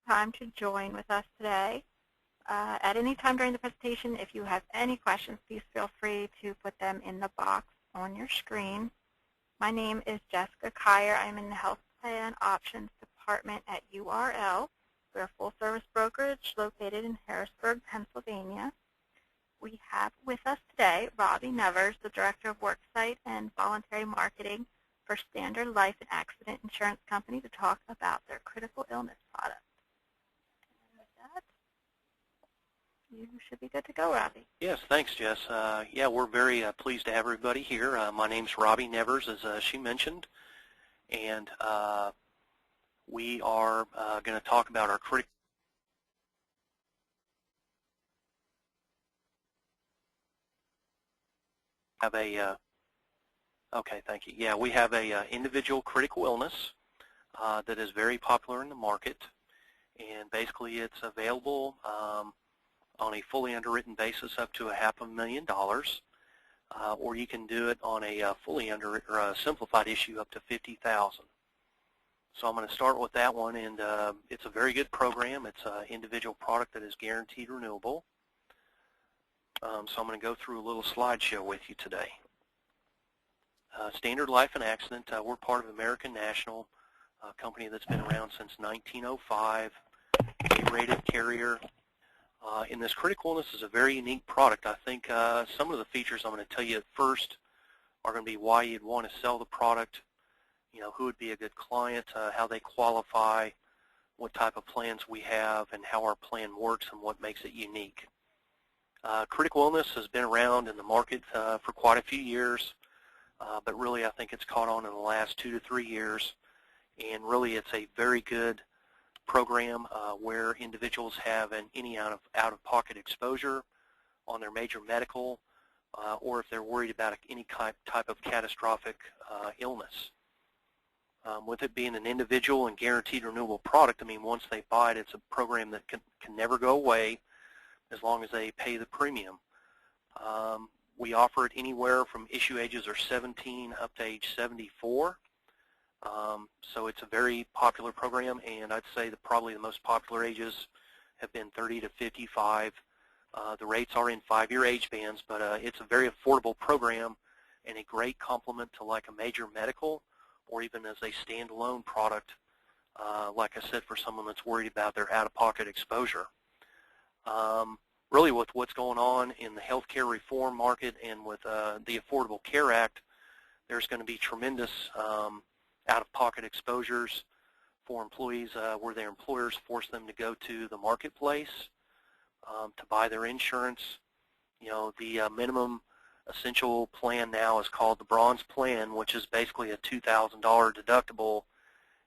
time to join with us today. At any time during the presentation, if you have any questions, please feel free to put them in the box on your screen. My name is Jessica Kyer. I'm in the Health Plan Options Department at URL. We're a full-service brokerage located in Harrisburg, Pennsylvania. We have with us today Robbie Nevers, the Director of Worksite and Voluntary Marketing for Standard Life and Accident Insurance Company, to talk about their critical illness product. And with that, you should be good to go, Robbie. Yes, thanks, Jess. Yeah, we're very pleased to have everybody here. My name's Robbie Nevers, as she mentioned, and we are going to talk about our critical. Okay, thank you. Yeah, we have a individual critical illness that is very popular in the market, and basically it's available on a fully underwritten basis up to $500,000, or you can do it on a fully underwritten or a simplified issue up to $50,000. So I'm going to start with that one, and it's a very good program. It's an individual product that is guaranteed renewable. So I'm going to go through a little slideshow with you today. Standard Life and Accident, we're part of American National, a company that's been around since 1905, A-rated carrier. And this critical illness is a very unique product. I think some of the features I'm going to tell you at first are going to be why you'd want to sell the product, you know, who would be a good client, how they qualify, what type of plans we have, and how our plan works and what makes it unique. Critical illness has been around in the market for quite a few years, but really I think it's caught on in the last 2 to 3 years, and really it's a very good program where individuals have any out-of-pocket exposure on their major medical, or if they're worried about any type of catastrophic illness. With it being an individual and guaranteed renewable product, I mean, once they buy it, it's a program that can never go away as long as they pay the premium. We offer it anywhere from issue ages are 17 up to age 74. So it's a very popular program, and I'd say that probably the most popular ages have been 30 to 55. The rates are in 5-year age bands, but it's a very affordable program and a great complement to like a major medical or even as a standalone product, like I said, for someone that's worried about their out-of-pocket exposure. Really with what's going on in the healthcare reform market and with the Affordable Care Act, there's going to be tremendous out-of-pocket exposures for employees where their employers force them to go to the marketplace to buy their insurance. You know, the minimum essential plan now is called the Bronze Plan, which is basically a $2,000 deductible,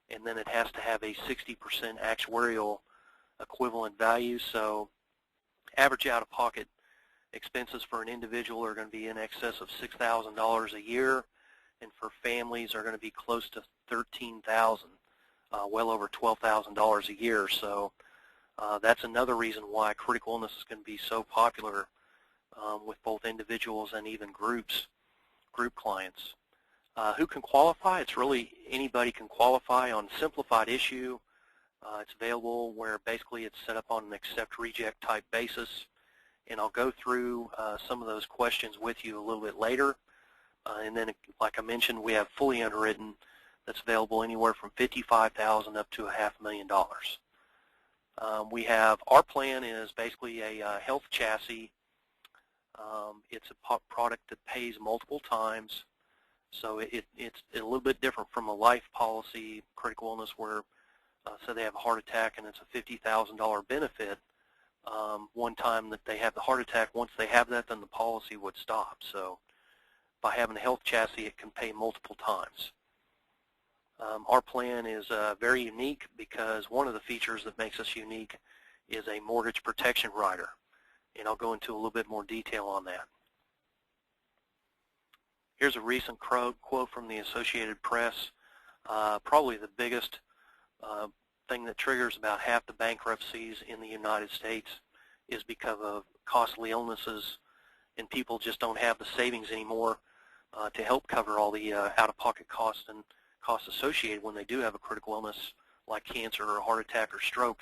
and then it has to have a 60% actuarial equivalent value. So average out-of-pocket expenses for an individual are going to be in excess of $6,000 a year, and for families are going to be close to $13,000, well over $12,000 a year. So that's another reason why critical illness is going to be so popular with both individuals and even group clients. Who can qualify? It's really anybody can qualify on simplified issue. It's available where basically it's set up on an accept-reject type basis, and I'll go through some of those questions with you a little bit later. And then, like I mentioned, we have fully underwritten that's available anywhere from $55,000 up to $500,000. We have our plan is basically a health chassis. It's a product that pays multiple times, so it's a little bit different from a life policy critical illness where so they have a heart attack and it's a $50,000 benefit. One time that they have the heart attack, once they have that, then the policy would stop. So by having a health chassis, it can pay multiple times. Our plan is very unique because one of the features that makes us unique is a mortgage protection rider, and I'll go into a little bit more detail on that. Here's a recent quote from the Associated Press. Probably the biggest thing that triggers about half the bankruptcies in the United States is because of costly illnesses, and people just don't have the savings anymore to help cover all the out-of-pocket costs and costs associated when they do have a critical illness like cancer or a heart attack or stroke.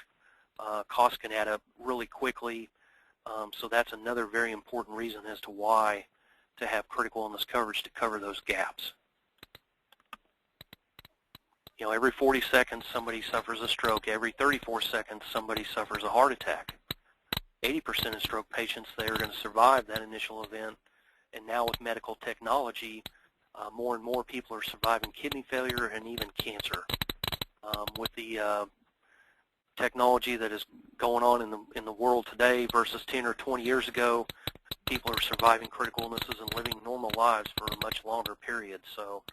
Costs can add up really quickly, so that's another very important reason as to why to have critical illness coverage to cover those gaps. You know, every 40 seconds somebody suffers a stroke. Every 34 seconds somebody suffers a heart attack. 80% of stroke patients, they are going to survive that initial event. And now with medical technology, more and more people are surviving kidney failure and even cancer. With the technology that is going on in the world today versus 10 or 20 years ago, people are surviving critical illnesses and living normal lives for a much longer period. So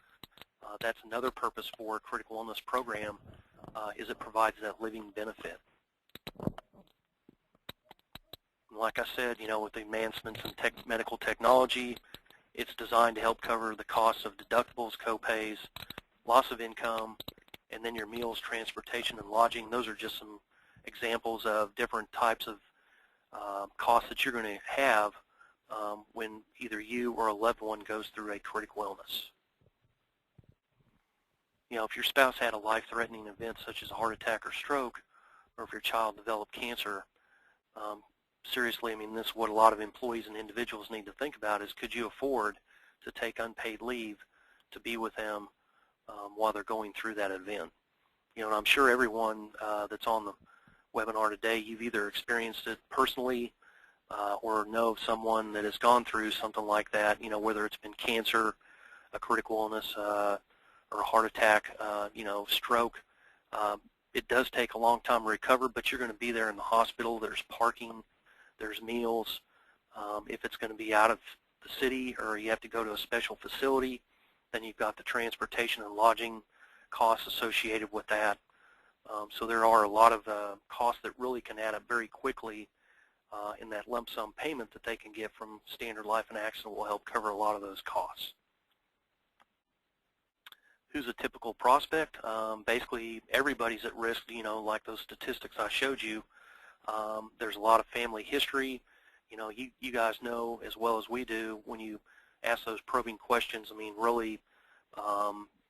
that's another purpose for a critical illness program, is it provides that living benefit. And like I said, you know, with the advancements in medical technology, it's designed to help cover the costs of deductibles, co-pays, loss of income, and then your meals, transportation, and lodging. Those are just some examples of different types of costs that you're going to have when either you or a loved one goes through a critical illness. You know, if your spouse had a life-threatening event such as a heart attack or stroke, or if your child developed cancer, seriously, I mean, this is what a lot of employees and individuals need to think about is, could you afford to take unpaid leave to be with them while they're going through that event? You know, and I'm sure everyone that's on the webinar today, you've either experienced it personally or know of someone that has gone through something like that, you know, whether it's been cancer, a critical illness, or a heart attack, you know, stroke. It does take a long time to recover, but you're going to be there in the hospital. There's parking, there's meals. If it's going to be out of the city or you have to go to a special facility, then you've got the transportation and lodging costs associated with that. So there are a lot of costs that really can add up very quickly, in that lump sum payment that they can get from Standard Life and Accident will help cover a lot of those costs. Who's a typical prospect? Basically, everybody's at risk, you know, like those statistics I showed you. There's a lot of family history. You know, you guys know as well as we do when you ask those probing questions, I mean, really,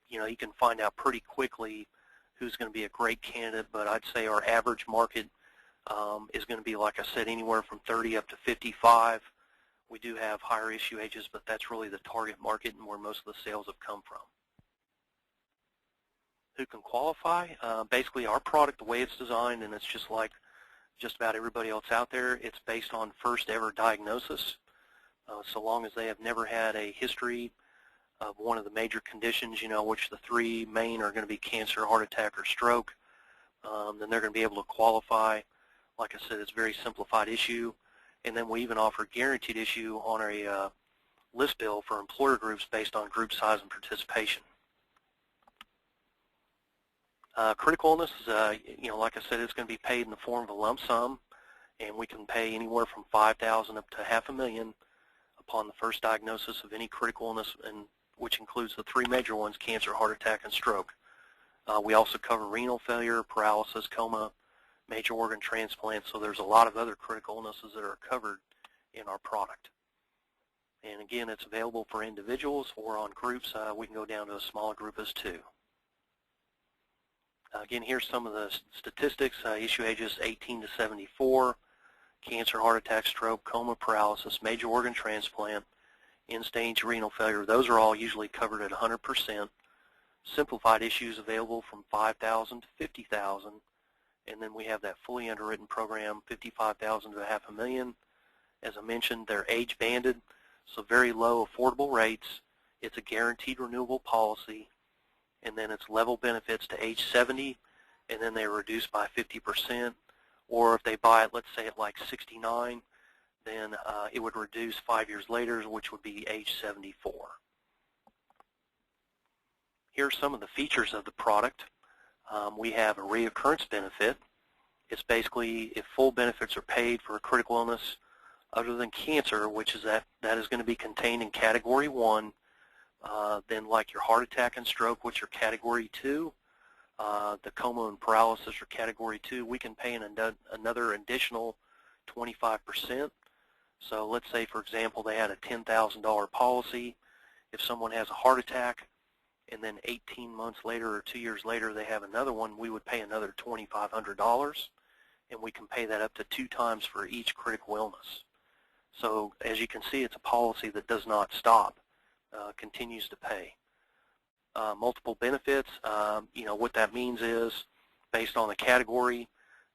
you know, you can find out pretty quickly who's going to be a great candidate, but I'd say our average market is going to be, like I said, anywhere from 30 up to 55. We do have higher issue ages, but that's really the target market and where most of the sales have come from. Who can qualify? Basically, our product, the way it's designed, and it's just like just about everybody else out there, it's based on first ever diagnosis. So long as they have never had a history of one of the major conditions, you know, which the three main are going to be cancer, heart attack, or stroke, then they're going to be able to qualify. Like I said, it's a very simplified issue. And then we even offer guaranteed issue on a list bill for employer groups based on group size and participation. Critical illness is, you know, like I said, it's going to be paid in the form of a lump sum, and we can pay anywhere from $5,000 up to $500,000 upon the first diagnosis of any critical illness, and which includes the three major ones: cancer, heart attack, and stroke. We also cover renal failure, paralysis, coma, major organ transplant, so there's a lot of other critical illnesses that are covered in our product. And again, it's available for individuals or on groups. We can go down to a smaller group as two. Again, here's some of the statistics. Issue ages 18 to 74, cancer, heart attack, stroke, coma, paralysis, major organ transplant, end-stage renal failure. Those are all usually covered at 100%. Simplified issues available from $5,000 to $50,000. And then we have that fully underwritten program, $55,000 to $500,000. As I mentioned, they're age-banded, so very low affordable rates. It's a guaranteed renewable policy. And then it's level benefits to age 70, and then they're reduced by 50%. Or if they buy it, let's say at like 69, then it would reduce 5 years later, which would be age 74. Here are some of the features of the product. We have a reoccurrence benefit. It's basically if full benefits are paid for a critical illness other than cancer, which is that is going to be contained in Category 1, then like your heart attack and stroke, which are Category 2, the coma and paralysis are Category 2, we can pay another additional 25%. So let's say, for example, they had a $10,000 policy. If someone has a heart attack and then 18 months later or 2 years later they have another one, we would pay another $2,500. and we can pay that up to 2 times for each critical illness. So as you can see, it's a policy that does not stop, continues to pay. Multiple benefits, what that means is based on the category,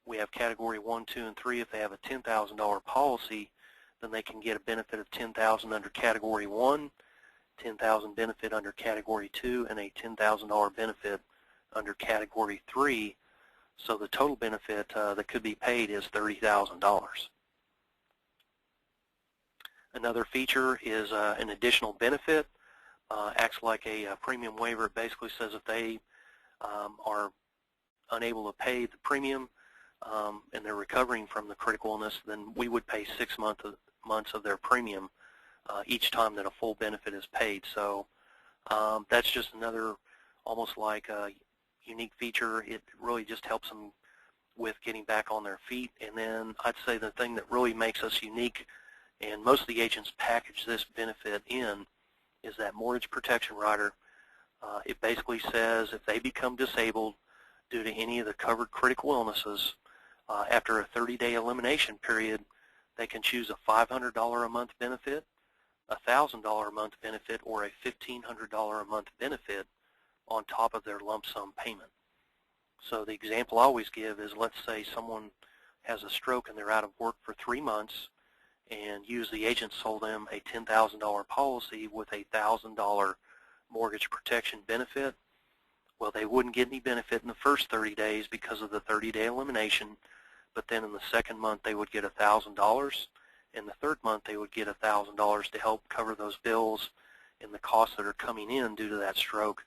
we have category 1, 2, and 3. If they have a $10,000 policy, then they can get a benefit of $10,000 under category 1, $10,000 benefit under category 2, and a $10,000 benefit under category 3. So the total benefit that could be paid is $30,000. Another feature is an additional benefit. Acts like a premium waiver. It basically says if they are unable to pay the premium and they're recovering from the critical illness, then we would pay 6 months of their premium each time that a full benefit is paid. So that's just another almost like a unique feature. It really just helps them with getting back on their feet. And then I'd say the thing that really makes us unique, and most of the agents package this benefit in, is that mortgage protection rider. It basically says if they become disabled due to any of the covered critical illnesses, after a 30-day elimination period, they can choose a $500 a month benefit, a $1,000 a month benefit, or a $1,500 a month benefit on top of their lump sum payment. So the example I always give is, let's say someone has a stroke and they're out of work for 3 months, and the agent sold them a $10,000 policy with a $1,000 mortgage protection benefit. Well, they wouldn't get any benefit in the first 30 days because of the 30-day elimination, but then in the second month they would get $1,000. In the third month they would get $1,000 to help cover those bills and the costs that are coming in due to that stroke.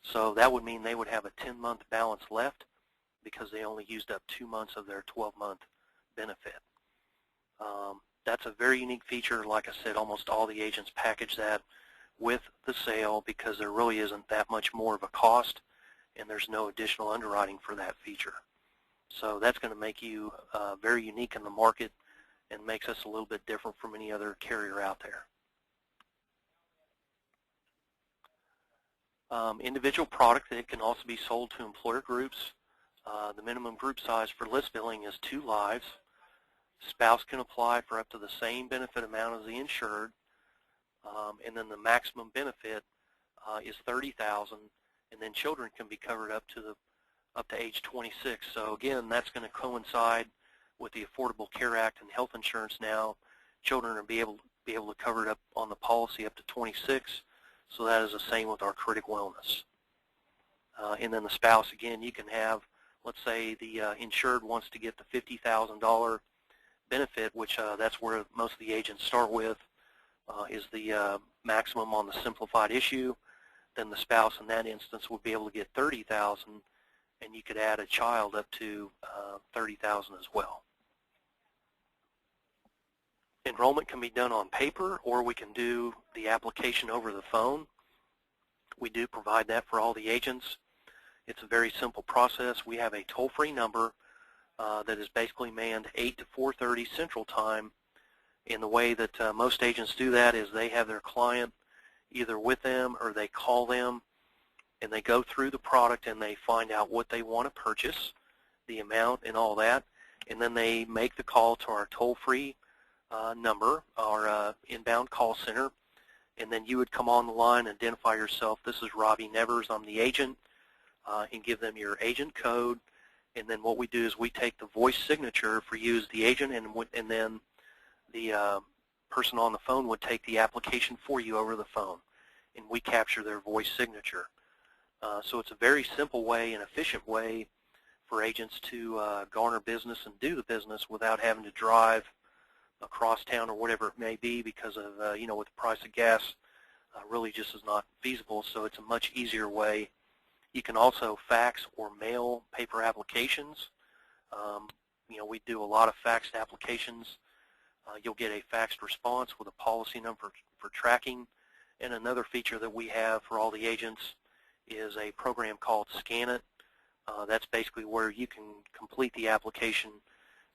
So that would mean they would have a 10-month balance left because they only used up 2 months of their 12-month benefit. That's a very unique feature. Like I said, almost all the agents package that with the sale because there really isn't that much more of a cost, and there's no additional underwriting for that feature. So that's going to make you very unique in the market and makes us a little bit different from any other carrier out there. Individual product that can also be sold to employer groups. The minimum group size for list billing is 2 lives. Spouse can apply for up to the same benefit amount as the insured, and then the maximum benefit is $30,000, and then children can be covered up to age 26. So again, that's going to coincide with the Affordable Care Act and health insurance now. Children are be able to cover it up on the policy up to 26. So that is the same with our critical illness. And then the spouse, again, you can have, let's say the insured wants to get the $50,000 benefit, which that's where most of the agents start with, is the maximum on the simplified issue. Then the spouse in that instance would be able to get $30,000, and you could add a child up to $30,000 as well. Enrollment can be done on paper, or we can do the application over the phone. We do provide that for all the agents. It's a very simple process. We have a toll-free number that is basically manned 8 to 4:30 Central Time. And the way that most agents do that is they have their client either with them or they call them, and they go through the product and they find out what they want to purchase, the amount and all that, and then they make the call to our toll-free number, our inbound call center, and then you would come on the line, identify yourself. This is Robbie Nevers, I'm the agent, and give them your agent code. And then what we do is we take the voice signature for you as the agent, and then the person on the phone would take the application for you over the phone, and we capture their voice signature. So it's a very simple way and efficient way for agents to garner business and do the business without having to drive across town or whatever it may be, because of with the price of gas, really just is not feasible. So it's a much easier way. You can also fax or mail paper applications. We do a lot of faxed applications. You'll get a faxed response with a policy number for tracking. And another feature that we have for all the agents is a program called Scan It. That's basically where you can complete the application,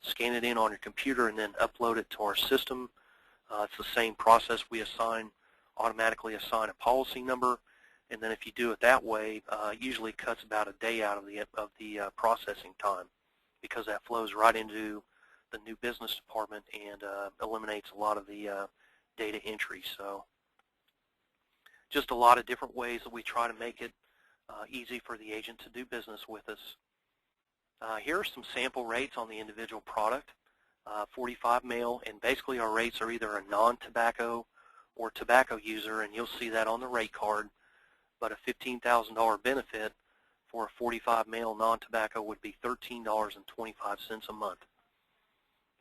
scan it in on your computer, and then upload it to our system. It's the same process. We automatically assign a policy number, and then if you do it that way, it usually cuts about a day out of the processing time. because that flows right into the new business department and eliminates a lot of the data entry. So just a lot of different ways that we try to make it easy for the agent to do business with us. Here are some sample rates on the individual product, 45 male, and basically our rates are either a non-tobacco or tobacco user, and you'll see that on the rate card, but a $15,000 benefit for a 45 male non-tobacco would be $13.25 a month.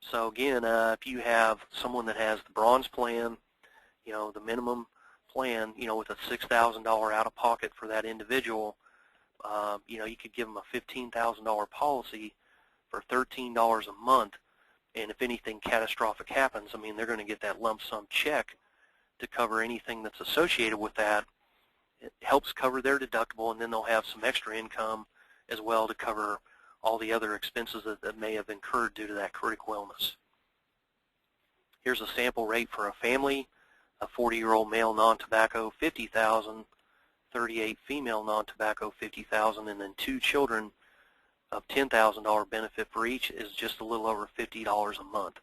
So again, if you have someone that has the bronze plan, the minimum plan, with a $6,000 out-of-pocket for that individual, you could give them a $15,000 policy for $13 a month, and if anything catastrophic happens, I mean, they're going to get that lump sum check to cover anything that's associated with that. It helps cover their deductible, and then they'll have some extra income as well to cover all the other expenses that may have incurred due to that critical illness. Here's a sample rate for a family, a 40-year-old male non-tobacco, $50,000, 38 female non-tobacco, $50,000, and then 2 children of $10,000 benefit for each is just a little over $50 a month.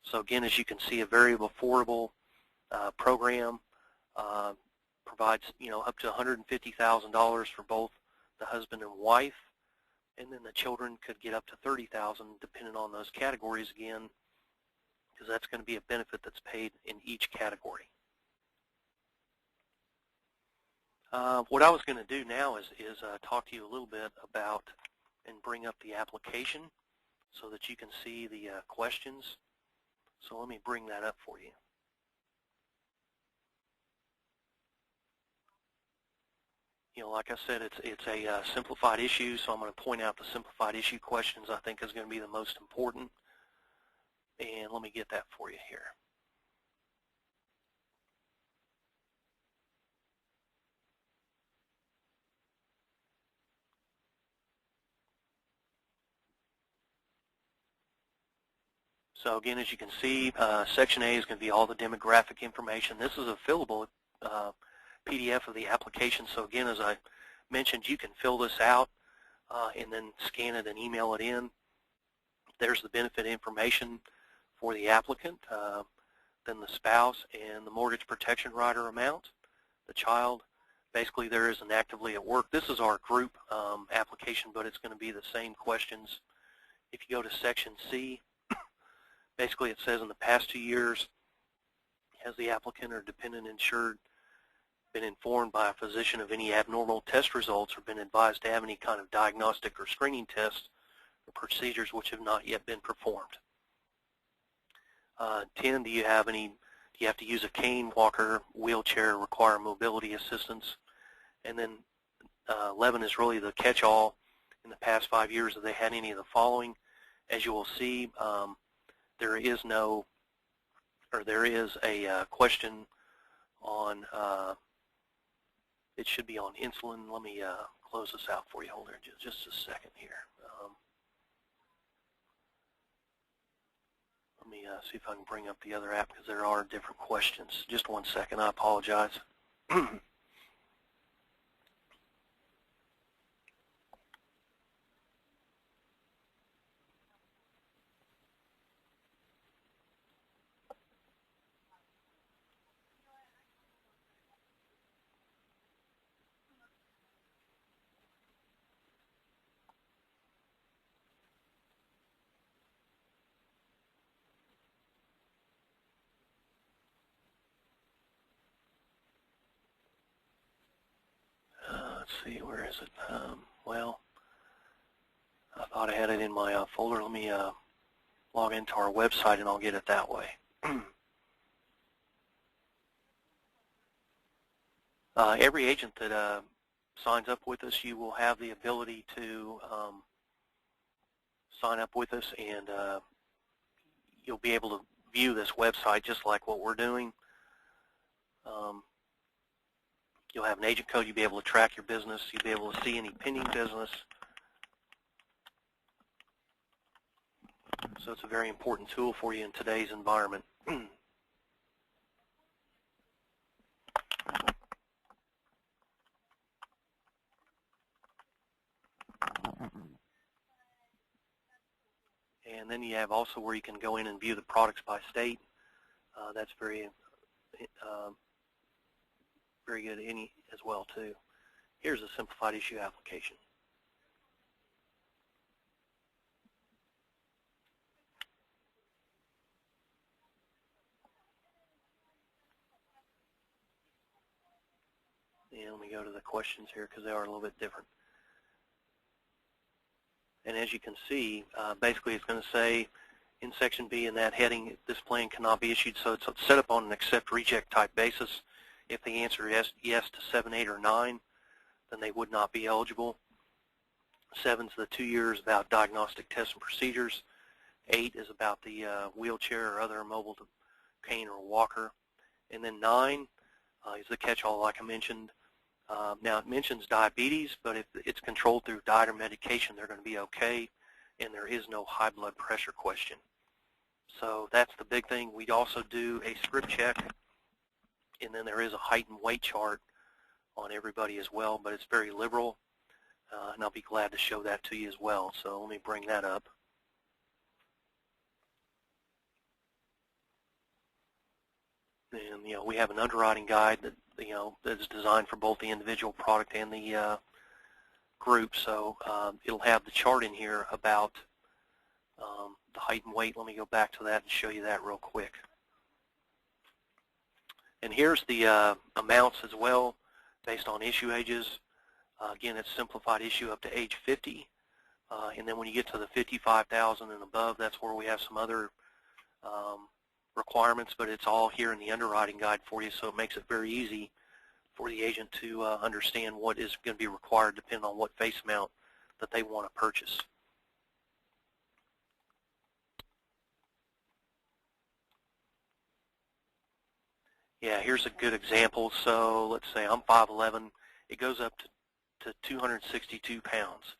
So again, as you can see, a very affordable program, provides up to $150,000 for both the husband and wife, and then the children could get up to $30,000 depending on those categories again, because that's going to be a benefit that's paid in each category. What I was going to do now is talk to you a little bit about and bring up the application so that you can see the questions. So let me bring that up for you. Like I said, it's a simplified issue, so I'm going to point out the simplified issue questions I think is going to be the most important. And let me get that for you here. So again, as you can see, Section A is going to be all the demographic information. This is a fillable PDF of the application. So again, as I mentioned, you can fill this out and then scan it and email it in. There's the benefit information for the applicant, then the spouse, and the mortgage protection rider amount, the child. Basically, there isn't actively at work. This is our group application, but it's going to be the same questions. If you go to Section C, basically it says in the past 2 years, has the applicant or dependent insured been informed by a physician of any abnormal test results or been advised to have any kind of diagnostic or screening tests or procedures which have not yet been performed? 10, do you have to use a cane, walker, wheelchair, require mobility assistance? And then 11 is really the catch-all. In the past 5 years, have they had any of the following? As you will see, there is a question on, it should be on insulin. Let me close this out for you. Hold there just a second here. Let me see if I can bring up the other app because there are different questions. Just 1 second. I apologize. Let's see, where is it? Well, I thought I had it in my folder. Let me log into our website and I'll get it that way. Every agent that signs up with us, you will have the ability to sign up with us, and you'll be able to view this website just like what we're doing. You'll have an agent code. You'll be able to track your business. You'll be able to see any pending business. So it's a very important tool for you in today's environment. And then you have also where you can go in and view the products by state. That's very good as well too. Here's a simplified issue application. And let me go to the questions here because they are a little bit different. And as you can see, basically it's going to say in Section B in that heading, this plan cannot be issued, so it's set up on an accept-reject type basis. If the answer is yes to 7, 8, or 9, then they would not be eligible. 7 is the 2 years about diagnostic tests and procedures. 8 is about the wheelchair or other mobile cane or walker. And then 9 is the catch-all like I mentioned. Now it mentions diabetes, but if it's controlled through diet or medication, they're going to be okay, and there is no high blood pressure question. So that's the big thing. We also do a script check, and then there is a height and weight chart on everybody as well, but it's very liberal, and I'll be glad to show that to you as well. So let me bring that up. And we have an underwriting guide that that's designed for both the individual product and the group. So it'll have the chart in here about the height and weight. Let me go back to that and show you that real quick. And here's the amounts as well, based on issue ages. Again, it's simplified issue up to age 50. And then when you get to the 55,000 and above, that's where we have some other requirements, but it's all here in the underwriting guide for you, so it makes it very easy for the agent to understand what is going to be required depending on what face amount that they want to purchase. Yeah, here's a good example. So let's say I'm 5'11". It goes up to 262 pounds.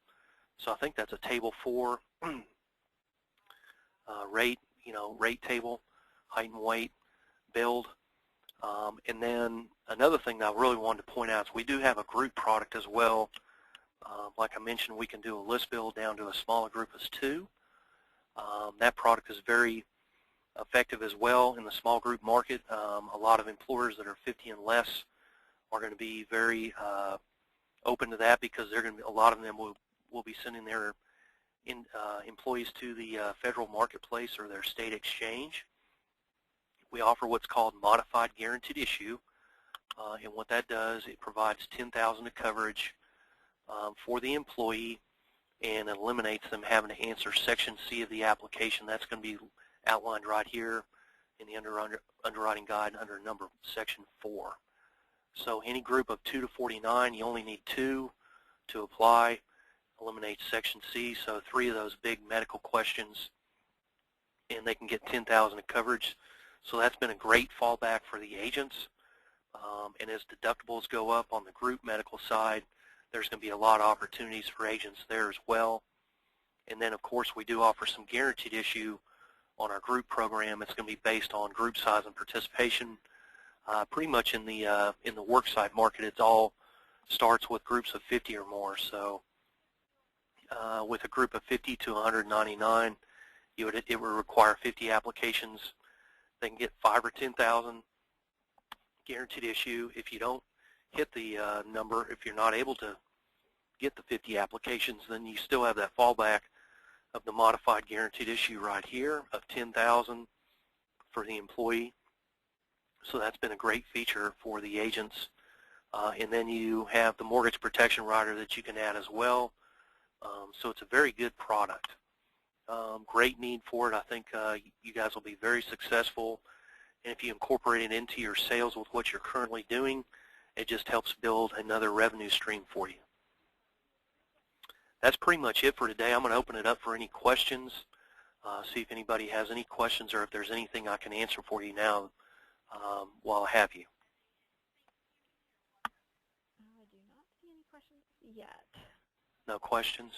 So I think that's a table 4 rate, rate table, height and weight, build. And then another thing that I really wanted to point out is we do have a group product as well. Like I mentioned, we can do a list build down to a smaller group as 2. That product is very effective as well in the small group market. A lot of employers that are 50 and less are going to be very open to that because they're going to be, a lot of them will be sending their employees to the federal marketplace or their state exchange. We offer what's called modified guaranteed issue, and what that does, it provides $10,000 of coverage for the employee and eliminates them having to answer Section C of the application. That's going to be outlined right here in the underwriting guide under number Section 4. So any group of 2 to 49, you only need 2 to apply, eliminate Section C, so 3 of those big medical questions, and they can get $10,000 of coverage. So that's been a great fallback for the agents. And as deductibles go up on the group medical side, there's going to be a lot of opportunities for agents there as well. And then, of course, we do offer some guaranteed issue on our group program. It's going to be based on group size and participation. Pretty much in the worksite market, it all starts with groups of 50 or more. So with a group of 50 to 199, it would require 50 applications. They can get 5 or 10,000 guaranteed issue. If you don't hit the number, if you're not able to get the 50 applications, then you still have that fallback of the modified guaranteed issue right here of 10,000 for the employee. So that's been a great feature for the agents. And then you have the mortgage protection rider that you can add as well. So it's a very good product. Great need for it. I think you guys will be very successful. And if you incorporate it into your sales with what you're currently doing, it just helps build another revenue stream for you. That's pretty much it for today. I'm going to open it up for any questions, see if anybody has any questions or if there's anything I can answer for you now while I have you. I do not see any questions yet. No questions?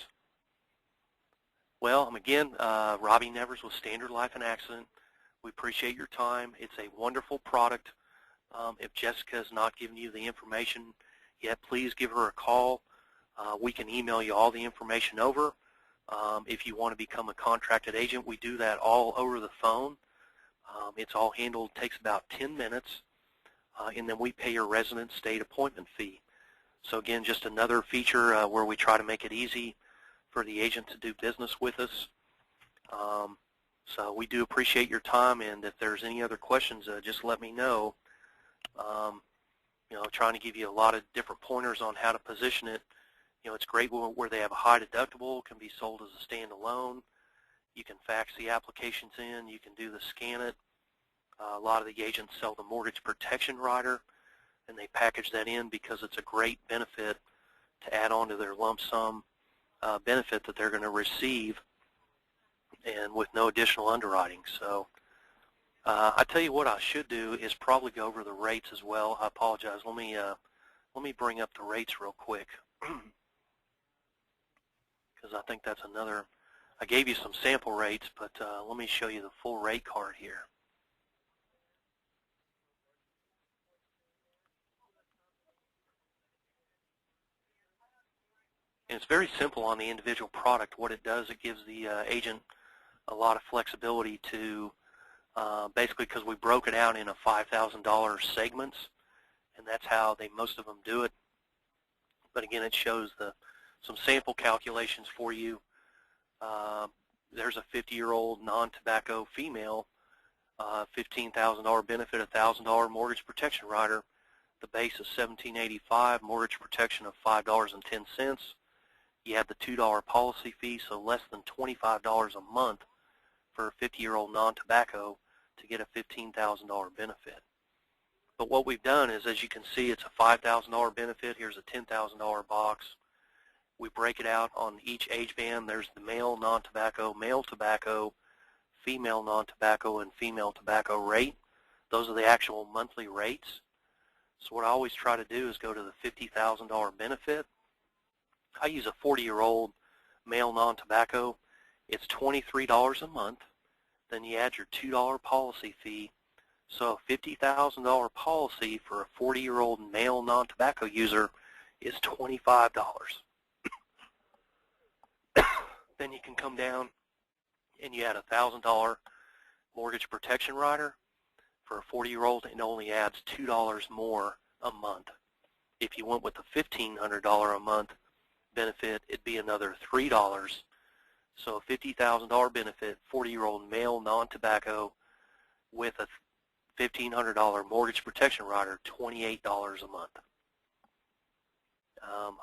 Well, again, Robbie Nevers with Standard Life and Accident. We appreciate your time. It's a wonderful product. If Jessica has not given you the information yet, please give her a call. We can email you all the information over. If you want to become a contracted agent, we do that all over the phone. It's all handled, takes about 10 minutes, and then we pay your resident state appointment fee. So again, just another feature where we try to make it easy for the agent to do business with us. So we do appreciate your time, and if there's any other questions, just let me know. Trying to give you a lot of different pointers on how to position it. It's great where they have a high deductible, can be sold as a standalone. You can fax the applications in, you can do the scan it. A lot of the agents sell the mortgage protection rider, and they package that in because it's a great benefit to add on to their lump sum benefit that they're going to receive, and with no additional underwriting. So I tell you what I should do is probably go over the rates as well. I apologize. Let me bring up the rates real quick, because I think that's another. I gave you some sample rates, but let me show you the full rate card here. And it's very simple on the individual product. What it does, it gives the agent a lot of flexibility to basically, because we broke it out into $5,000 segments, and that's how most of them do it. But again, it shows some sample calculations for you. There's a 50-year-old non-tobacco female, $15,000 benefit, $1,000 mortgage protection rider. The base is $1,785, mortgage protection of $5.10. You have the $2 policy fee, so less than $25 a month for a 50-year-old non-tobacco to get a $15,000 benefit. But what we've done is, as you can see, it's a $5,000 benefit. Here's a $10,000 box. We break it out on each age band. There's the male non-tobacco, male tobacco, female non-tobacco, and female tobacco rate. Those are the actual monthly rates. So what I always try to do is go to the $50,000 benefit. I use a 40-year-old male non-tobacco. It's $23 a month. Then you add your $2 policy fee. So a $50,000 policy for a 40-year-old male non-tobacco user is $25. Then you can come down and you add a $1,000 mortgage protection rider. For a 40-year-old, it only adds $2 more a month. If you went with a $1,500 a month benefit, it'd be another $3. So a $50,000 benefit, 40-year-old male non-tobacco with a $1,500 mortgage protection rider, $28 a month.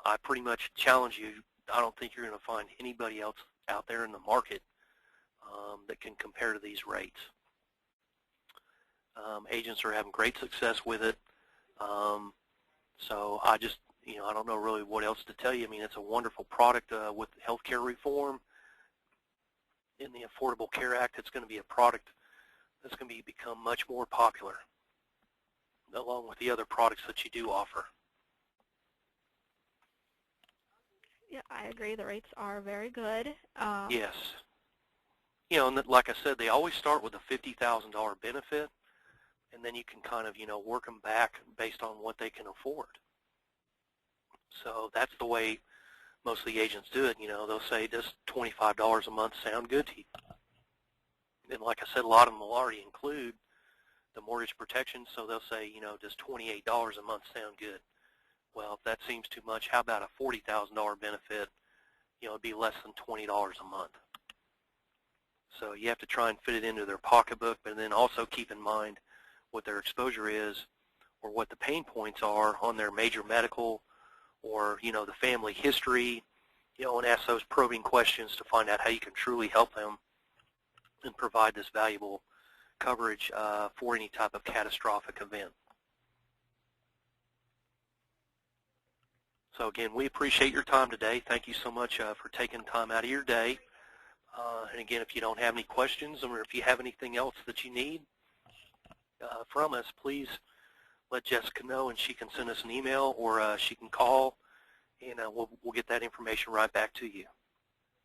I pretty much challenge you. I don't think you're going to find anybody else out there in the market that can compare to these rates. Agents are having great success with it. So I just, I don't know really what else to tell you. I mean, it's a wonderful product with healthcare reform. In the Affordable Care Act, it's going to be a product that's going to become much more popular, along with the other products that you do offer. Yeah, I agree. The rates are very good. Yes. And like I said, they always start with a $50,000 benefit, and then you can kind of, work them back based on what they can afford. So that's the way most of the agents do it. They'll say, does $25 a month sound good to you? And like I said, a lot of them will already include the mortgage protection, so they'll say, does $28 a month sound good? Well, if that seems too much, how about a $40,000 benefit? It'd be less than $20 a month. So you have to try and fit it into their pocketbook, but then also keep in mind what their exposure is or what the pain points are on their major medical or, the family history, and ask those probing questions to find out how you can truly help them and provide this valuable coverage for any type of catastrophic event. So again, we appreciate your time today. Thank you so much for taking time out of your day. And again, if you don't have any questions or if you have anything else that you need from us, please let Jessica know, and she can send us an email or she can call, and we'll get that information right back to you.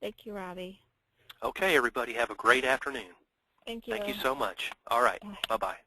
Thank you, Robbie. Okay, everybody, have a great afternoon. Thank you. Thank you so much. All right, bye-bye.